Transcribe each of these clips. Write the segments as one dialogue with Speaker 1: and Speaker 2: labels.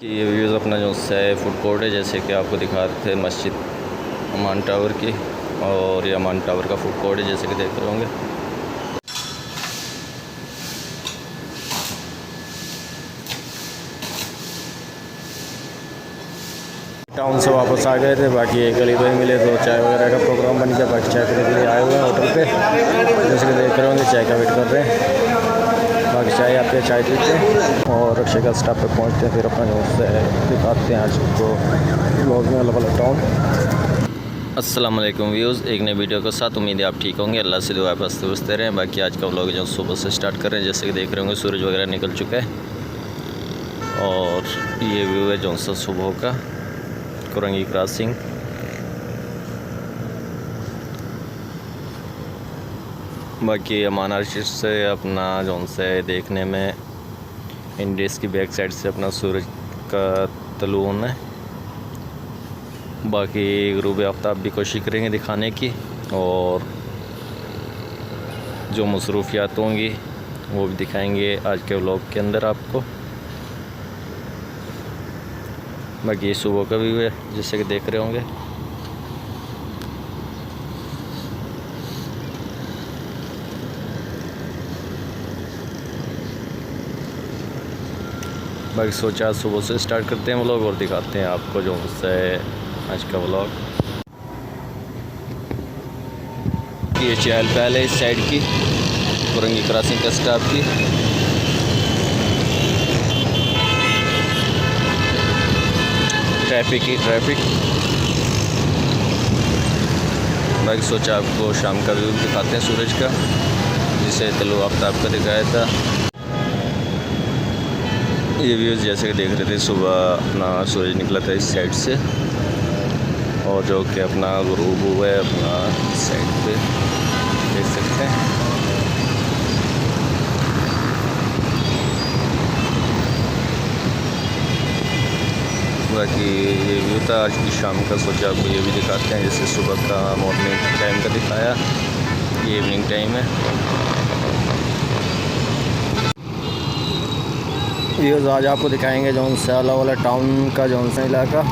Speaker 1: कि ये व्यूज़ अपना जो है फूड कोर्ट है, जैसे कि आपको दिखा रहे थे मस्जिद अमान टावर की, और ये अमान टावर का फूड कोर्ट है जैसे कि देख रहे होंगे। टाउन से वापस आ गए थे, बाकी एक गली भाई मिले तो चाय वगैरह का प्रोग्राम बन गया, बाकी चाय पीने के लिए आए हुए हैं होटल पे, जैसे कि देख रहे होंगे चाय का वेट कर रहे हैं। बाकी चाय आते हैं, चाय पीते हैं और रक्षा का स्टॉप पे पहुंचते हैं, फिर अपना जो है दिखाते हैं आज को ब्लॉग में अलग अलग टाउन। अस्सलाम वालेकुम व्यूज़, एक नई वीडियो के साथ उम्मीद है आप ठीक होंगे, अल्लाह से दुआ बसते बसते रहें। बाकी आज का व्लॉग जो सुबह से स्टार्ट कर रहे हैं, जैसे कि देख रहे होंगे सूरज वगैरह निकल चुका है और ये व्यू है जो सुबह का कुरंगी क्रॉसिंग। बाकी अमान आर्चिड से अपना जोन से देखने में इंडिस की बैक साइड से अपना सूरज का तलून है। बाकी गुरूब आफ्ताब भी कोशिश करेंगे दिखाने की, और जो मसरूफियात होंगी वो भी दिखाएंगे आज के व्लॉग के अंदर आपको। बाकी सुबह का व्यू है जैसे कि देख रहे होंगे। बाकी सोचा सुबह से स्टार्ट करते हैं व्लॉग और दिखाते हैं आपको जो है आज का व्लॉग। ये चहल पहल है इस साइड की कुरंगी क्रॉसिंग का स्टॉप की। ट्रैफिक। बाकी सोचा आपको शाम का व्यू दिखाते हैं सूरज का, जिसे तलू आफ्ताब का दिखाया था। ये व्यूज़ जैसे कि देख रहे थे, सुबह अपना सूरज निकला था इस साइड से, और जो कि अपना गुरूब हुआ है अपना इस साइड पे देख सकते हैं। बाकी ये व्यू था आज की शाम का, सोचा आपको ये भी दिखाते हैं, जैसे सुबह का मॉर्निंग टाइम का दिखाया, ये इवनिंग टाइम है। व्यूज़ आज आपको दिखाएंगे जौन सा अला वाला टाउन का जौन सा इलाका।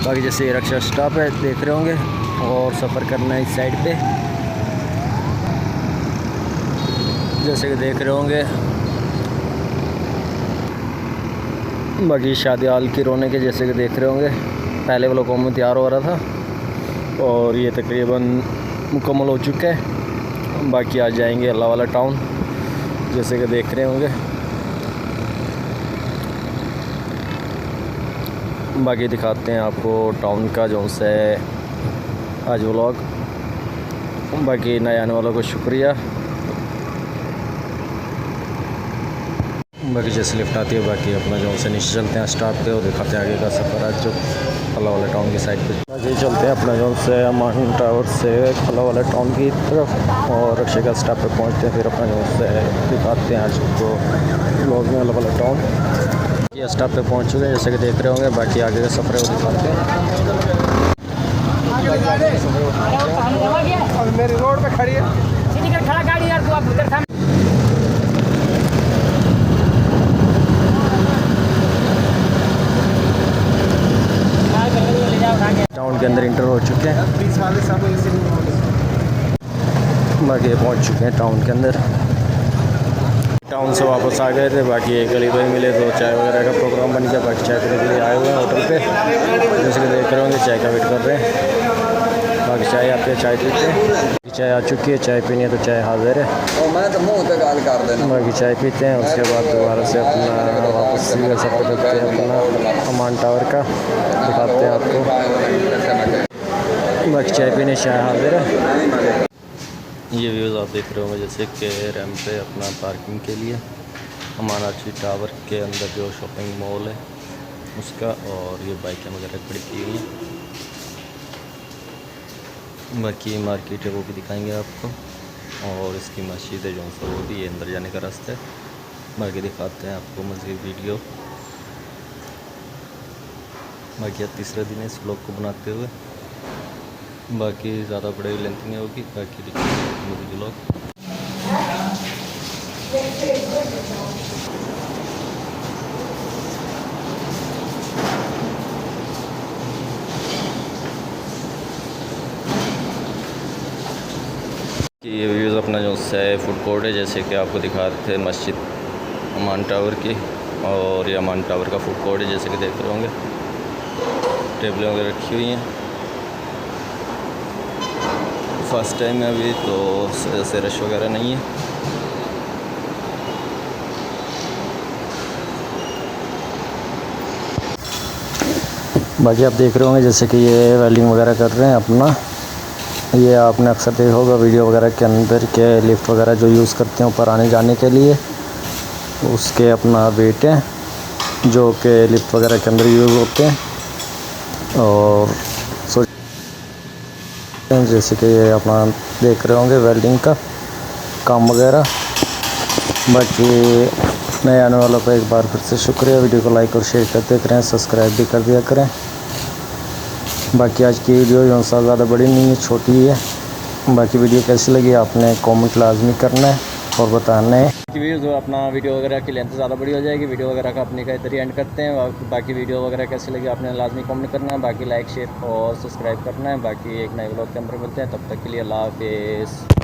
Speaker 1: बाकी जैसे ये रक्षा स्टॉप है देख रहे होंगे, और सफ़र करना है इस साइड पे जैसे कि देख रहे होंगे। बाकी शादी हाल की रौनक है जैसे कि देख रहे होंगे। पहले वाला कौम में तैयार हो रहा था और ये तकरीबन मुकम्मल हो चुका है। बाकी आज जाएंगे अल्लाह वाला टाउन जैसे कि देख रहे होंगे। बाकी दिखाते हैं आपको टाउन का जो है आज व्लॉग। बाकी नए आने वालों को शुक्रिया। बाकी जैसे लिफ्ट आती है, बाकी अपना जो से नीचे चलते हैं स्टॉप पे और दिखाते हैं आगे का सफ़र आज जो अल्लाह वाला टाउन की साइड पे। बाकी चलते हैं अपना जो से अमान टावर से अल्लाह वाला टाउन की तरफ, और रक्षा का स्टॉप पे पहुंचते हैं, फिर अपना जो से दिखाते हैं आज को व्लॉग में अल्लाह वाला टाउन। ये स्टॉप पे पहुंच चुके हैं जैसे कि देख रहे होंगे। बाकी आगे का सफ़र है वो दिखाते हैं।
Speaker 2: और मेरी रोड पे खड़ी है खड़ा गाड़ी यार, तू आप उधर था।
Speaker 1: टाउन के अंदर इंटर हो चुके हैं। बाकी पहुंच चुके हैं टाउन के अंदर। टाउन से वापस आ गए थे, बाकी एक गली भाई मिले तो चाय वगैरह का प्रोग्राम बन गया, बाकी चाय पीने के लिए आए हुए हैं होटल पे, जैसे कि देख रहे होंगे चाय का वेट कर रहे हैं। बाकी चाय आते हैं, चाय पीते हैं। चाय आ चुकी है, चाय पीनी है तो चाय हाजिर है। बाकी चाय पीते हैं, उसके बाद दोबारा से अपना वापस सफ़र करते हैं अपना अमान टावर का, दिखाते हैं आपको। बाकी चाय पीने चाय हाजिर है। ये व्यूज़ आप देख रहे होंगे जैसे कि रैंप पे अपना पार्किंग के लिए अमान आर्चिड टावर के अंदर जो शॉपिंग मॉल है उसका, और ये बाइकें वगैरह खड़ी की हुई हैं। बाकी मार्केट है वो भी दिखाएंगे आपको, और इसकी मस्जिद है जो वो भी ये अंदर जाने का रास्ता है। बाकी दिखाते हैं आपको मज़ीद वीडियो। बाकी अब तीसरा दिन है इस ब्लॉग को बनाते हुए, बाकी ज़्यादा बड़े लेंथ नहीं होगी। बाकी देखिए ब्लॉग। सा फूड कोर्ट है, जैसे कि आपको दिखा रहे थे मस्जिद अमान टावर की, और ये अमान टावर का फूड कोर्ट है, जैसे कि देख रहे होंगे टेबलें वगैरह रखी हुई हैं। फर्स्ट टाइम है अभी, तो ऐसे रश वगैरह नहीं है। बाकी आप देख रहे होंगे जैसे कि ये वेल्डिंग वगैरह कर रहे हैं अपना। ये आपने अक्सर देखा होगा वीडियो वगैरह के अंदर के लिफ्ट वगैरह जो यूज़ करते हैं ऊपर आने जाने के लिए, उसके अपना वेट है जो कि लिफ्ट वगैरह के अंदर यूज़ होते हैं। और जैसे कि ये अपना देख रहे होंगे वेल्डिंग का काम वगैरह। बाकी नए आने वालों को एक बार फिर से शुक्रिया। वीडियो को लाइक और शेयर करते करें, सब्सक्राइब भी कर दिया करें। बाकी आज की वीडियो जो सा ज़्यादा बड़ी नहीं है, छोटी ही है। बाकी वीडियो कैसी लगी आपने कमेंट लाजमी करना है और बताना है। वीडियो जो अपना वीडियो वगैरह की लेंथ ज़्यादा बड़ी हो जाएगी, वीडियो वगैरह का अपने का इधर ही एंड करते हैं। बाकी वीडियो वगैरह कैसी लगी आपने लाजमी कमेंट करना है। बाकी लाइक शेयर और सब्सक्राइब करना है। बाकी एक नए व्लॉग के अंदर मिलते हैं, तब तक के लिए अल्लाह हाफिज़।